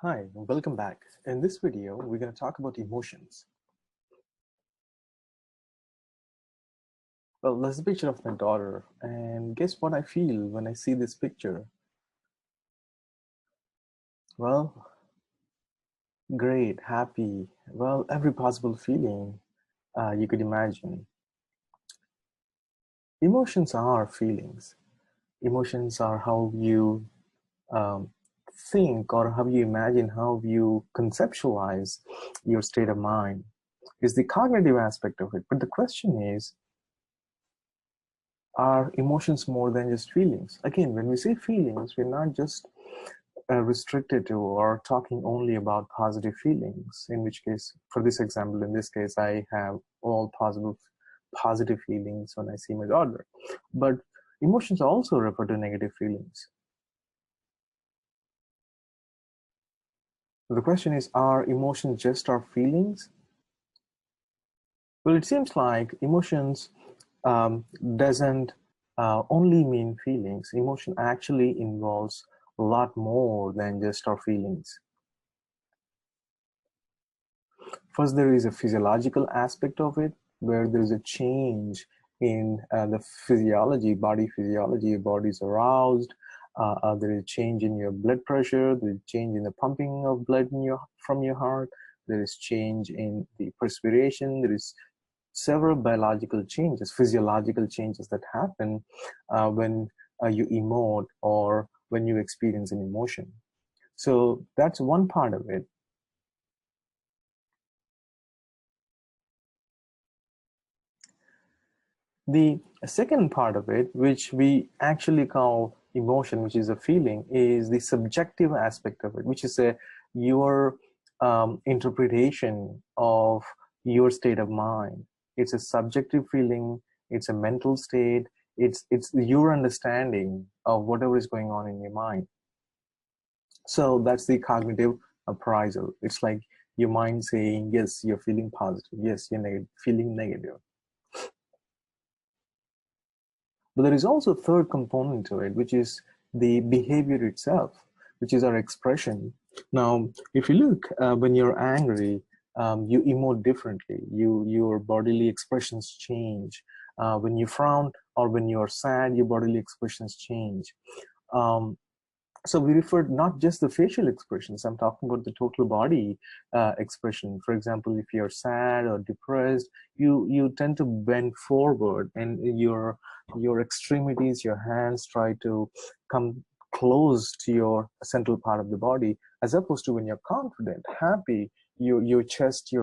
Hi, welcome back. In this video, we're going to talk about emotions. Well, there's a picture of my daughter, and guess what I feel when I see this picture? Well, great, happy, well, every possible feeling you could imagine. Emotions are feelings. Emotions are how you um, think or how you imagine, how you conceptualize your state of mind. Is the cognitive aspect of it. But the question is, are emotions more than just feelings? Again, when we say feelings, we're not just restricted to or talking only about positive feelings, in which case, for this example, in this case, I have all possible positive feelings when I see my daughter. But emotions also refer to negative feelings. The question is, are emotions just our feelings? Well, it seems like emotions doesn't only mean feelings. Emotion actually involves a lot more than just our feelings. First, there is a physiological aspect of it, where there is a change in the physiology, body physiology. Your body is aroused. There is a change in your blood pressure. There is a change in the pumping of blood from your heart. There is change in the perspiration. There is several biological changes, physiological changes that happen when you emote or when you experience an emotion. So that's one part of it. The second part of it, which we actually call emotion, which is a feeling, is the subjective aspect of it, which is your interpretation of your state of mind. It's a subjective feeling. It's a mental state. It's your understanding of whatever is going on in your mind. So that's the cognitive appraisal. It's like your mind saying, yes, you're feeling positive. Yes, you're feeling negative. But there is also a third component to it, which is the behavior itself, which is our expression. Now, if you look, when you're angry, you emote differently. Your bodily expressions change. When you frown or when you're sad, your bodily expressions change. Um, so we refer not just the facial expressions. I'm talking about the total body expression. For example, if you're sad or depressed, you tend to bend forward, and your extremities, your hands, try to come close to your central part of the body, as opposed to when you're confident, happy, your chest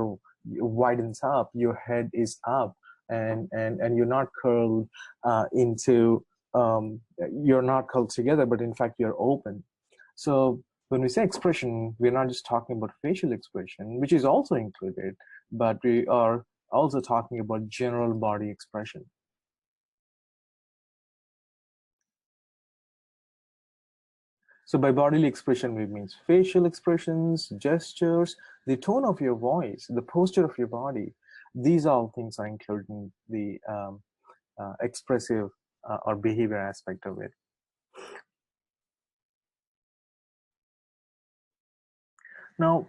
widens up, your head is up, and you're not curled into you're not curled together, but in fact you're open. So when we say expression, we're not just talking about facial expression, which is also included, but we are also talking about general body expression. So by bodily expression, we mean facial expressions, gestures, the tone of your voice, the posture of your body. These all things are included in the expressive or behavior aspect of it. Now,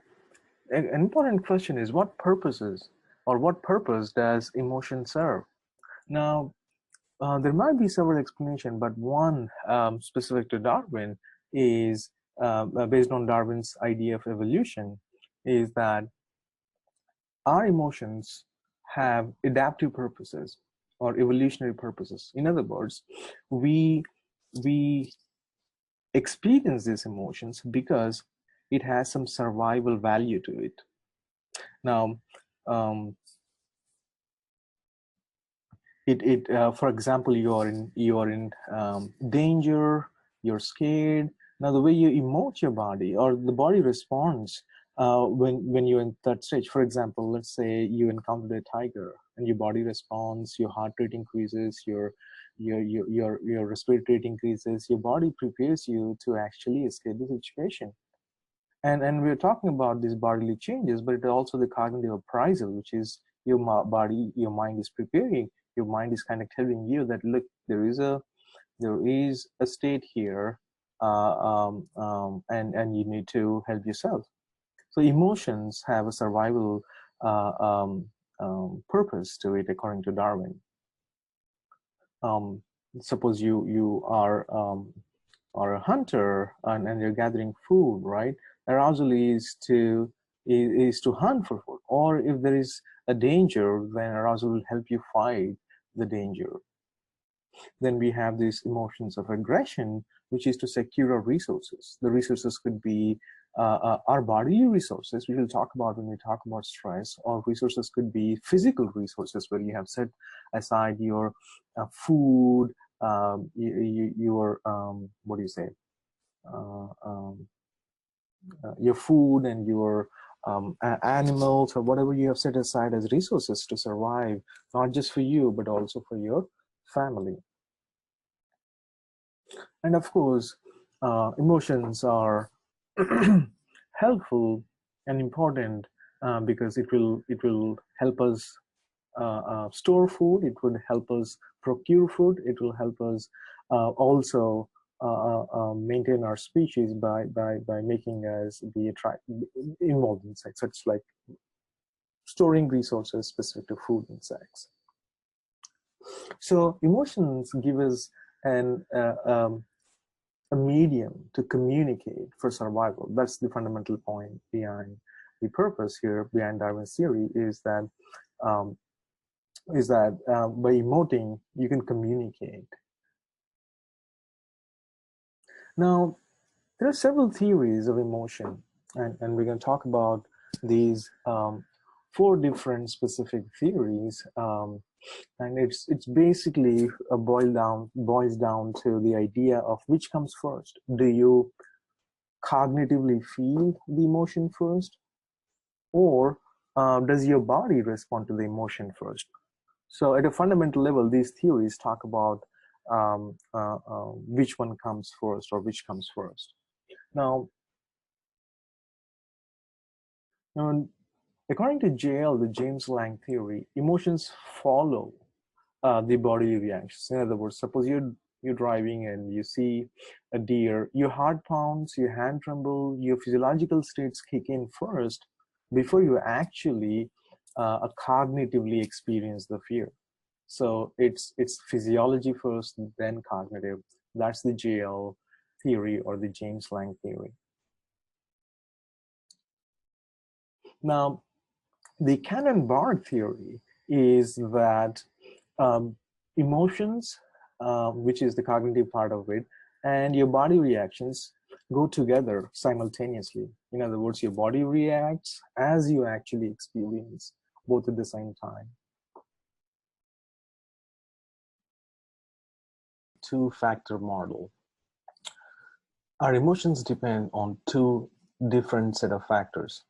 an important question is, what purposes or what purpose does emotion serve? Now, there might be several explanations, but one specific to Darwin is based on Darwin's idea of evolution, is that our emotions have adaptive purposes or evolutionary purposes. In other words, we we experience these emotions because it has some survival value to it. Now, um, for example, you are in danger, you're scared. Now the way you emote your body, or the body responds when you're in that stage. For example, let's say you encountered a tiger and your body responds, your heart rate increases, your respiratory rate increases, your body prepares you to actually escape the situation. And we're talking about these bodily changes, but it's also the cognitive appraisal, which is your body, your mind is preparing. Your mind is kind of telling you that, look, there is a state here and you need to help yourself. So emotions have a survival purpose to it, according to Darwin. Um, Suppose you are a hunter and you're gathering food, right? Arousal is to hunt for food, or if there is a danger, then arousal will help you fight the danger. Then we have these emotions of aggression, which is to secure our resources. The resources could be our bodily resources, we will talk about when we talk about stress, or resources could be physical resources, where you have set aside your food, your what do you say, uh, um, your food and your animals, or whatever you have set aside as resources to survive, not just for you, but also for your family. And of course, emotions are helpful and important because it will help us store food. It would help us procure food. It will help us also maintain our species by making us be involved in sex, such like storing resources specific to food and sex. So emotions give us a medium to communicate for survival. That's the fundamental point behind the purpose here, behind Darwin's theory, is that um, by emoting, you can communicate. Now, there are several theories of emotion, and we're going to talk about these four different specific theories. And it's basically boils down to the idea of which comes first. Do you cognitively feel the emotion first, or does your body respond to the emotion first? So at a fundamental level, these theories talk about which one comes first, or which comes first. Now, according to JL, the James Lange theory, emotions follow the bodily reactions. In other words, suppose you're driving and you see a deer, your heart pounds, your hand tremble, your physiological states kick in first before you actually cognitively experience the fear. So it's physiology first, then cognitive. That's the JL theory, or the James Lange theory. Now, the Cannon-Barr theory is that emotions, which is the cognitive part of it, and your body reactions go together simultaneously. In other words, your body reacts as you actually experience, both at the same time. Two-factor model. Our emotions depend on two different set of factors.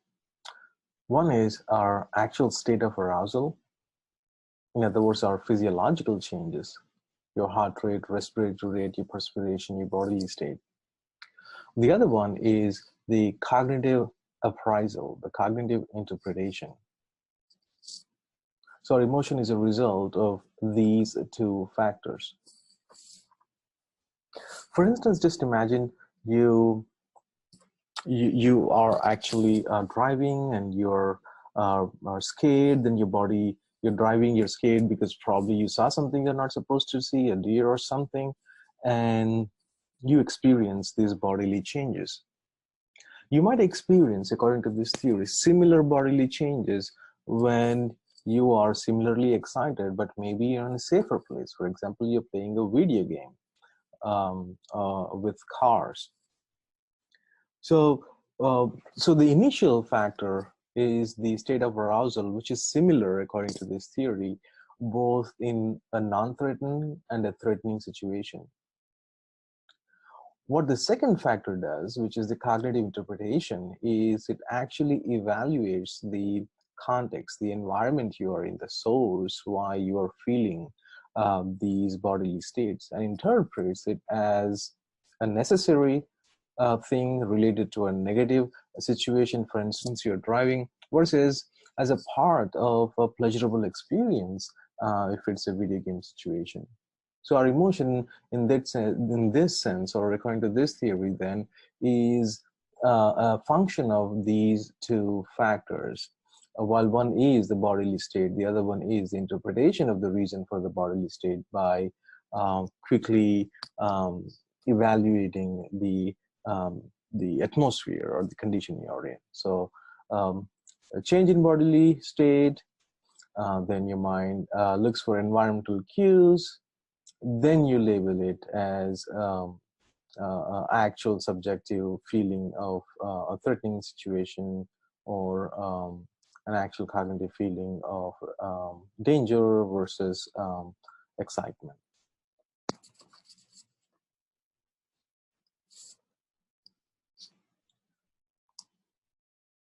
One is our actual state of arousal. In other words, our physiological changes, your heart rate, respiratory rate, your perspiration, your bodily state. The other one is the cognitive appraisal, the cognitive interpretation. So our emotion is a result of these two factors. For instance, just imagine you are actually driving, and you're are scared. Then you're driving, you're scared because probably you saw something you're not supposed to see, a deer or something, and you experience these bodily changes. You might experience, according to this theory, similar bodily changes when you are similarly excited, but maybe you're in a safer place. For example, you're playing a video game with cars. So the initial factor is the state of arousal, which is similar, according to this theory, both in a non-threatening and a threatening situation. What the second factor does, which is the cognitive interpretation, is it actually evaluates the context, the environment you are in, the source, why you are feeling these bodily states, and interprets it as a necessary thing related to a negative situation. For instance, you're driving, versus as a part of a pleasurable experience if it's a video game situation. So our emotion in this sense, or according to this theory, then is a function of these two factors. While one is the bodily state, the other one is the interpretation of the reason for the bodily state by quickly evaluating the atmosphere or the condition you're in. So a change in bodily state, then your mind looks for environmental cues, then you label it as actual subjective feeling of a threatening situation, or an actual cognitive feeling of danger versus excitement.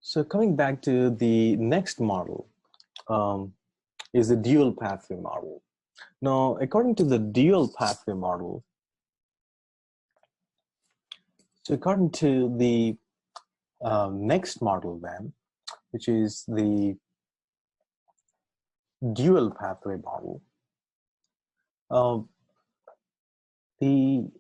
So coming back to the next model, is the dual pathway model. Now, according to the dual pathway model, so according to the next model then, which is the dual pathway model, the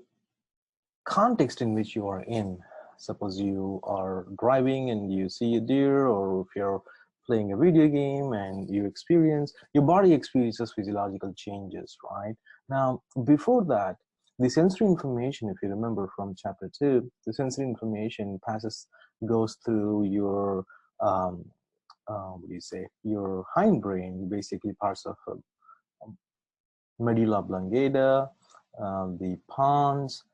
context in which you are in, suppose you are driving and you see a deer, or if you're playing a video game and you experience, your body experiences physiological changes, right? Now, before that, the sensory information, if you remember from chapter 2, the sensory information goes through your what do you say, your hindbrain, basically parts of medulla oblongata, the pons,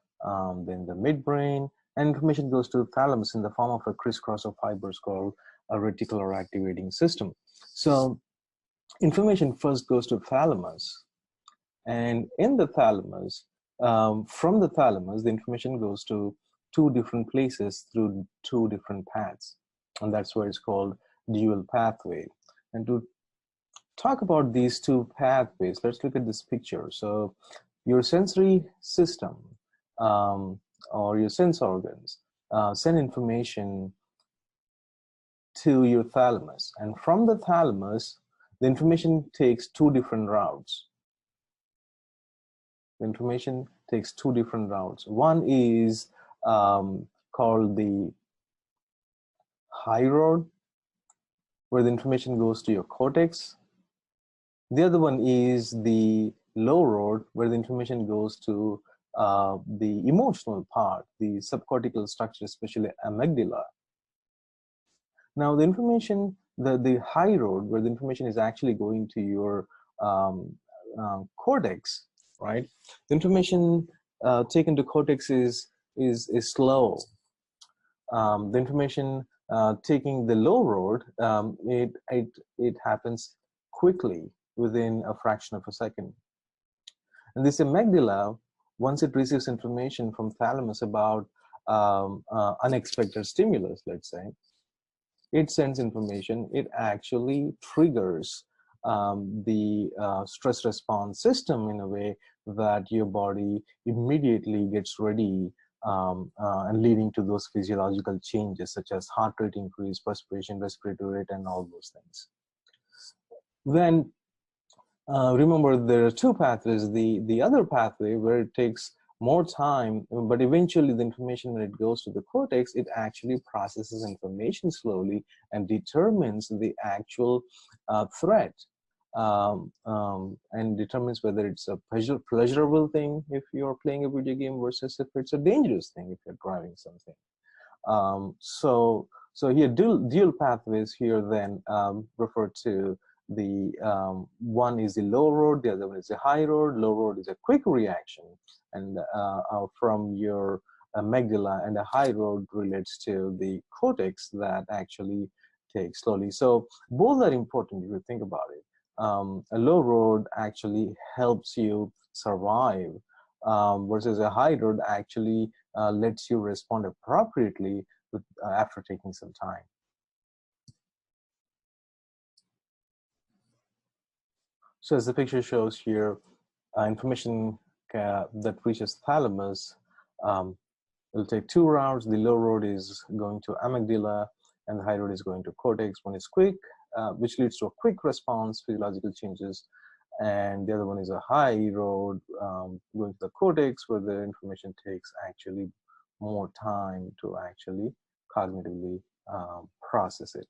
then the midbrain, and information goes to the thalamus in the form of a crisscross of fibers called a reticular activating system. So information first goes to thalamus, and in the thalamus, from the thalamus, the information goes to two different places through two different paths, and that's why it's called dual pathway. And to talk about these two pathways, let's look at this picture. So your sensory system, or your sense organs, send information to your thalamus, and from the thalamus, the information takes two different routes. The information takes two different routes. One is called the high road, where the information goes to your cortex. The other one is the low road, where the information goes to the emotional part, the subcortical structure, especially amygdala. Now, the information, the high road, where the information is actually going to your cortex, right? The information taken to cortex is slow. The information taking the low road, it happens quickly, within a fraction of a second. And this amygdala, once it receives information from thalamus about unexpected stimulus, let's say, it sends information, it actually triggers the stress response system in a way that your body immediately gets ready, and leading to those physiological changes such as heart rate increase, perspiration, respiratory rate, and all those things. Then remember, there are two pathways. The other pathway, where it takes more time, but eventually the information, when it goes to the cortex, it actually processes information slowly and determines the actual threat, and determines whether it's a pleasurable thing if you're playing a video game versus if it's a dangerous thing if you're driving something. So here, dual pathways here then refer to the one is the low road, the other one is the high road. Low road is a quick reaction, and from your amygdala, and the high road relates to the cortex that actually takes slowly. So both are important if you think about it. A low road actually helps you survive, versus a high road actually lets you respond appropriately after taking some time. So as the picture shows here, information that reaches thalamus will take two routes. The low road is going to amygdala, and the high road is going to cortex. One is quick, which leads to a quick response, physiological changes, and the other one is a high road going to the cortex, where the information takes actually more time to actually cognitively process it.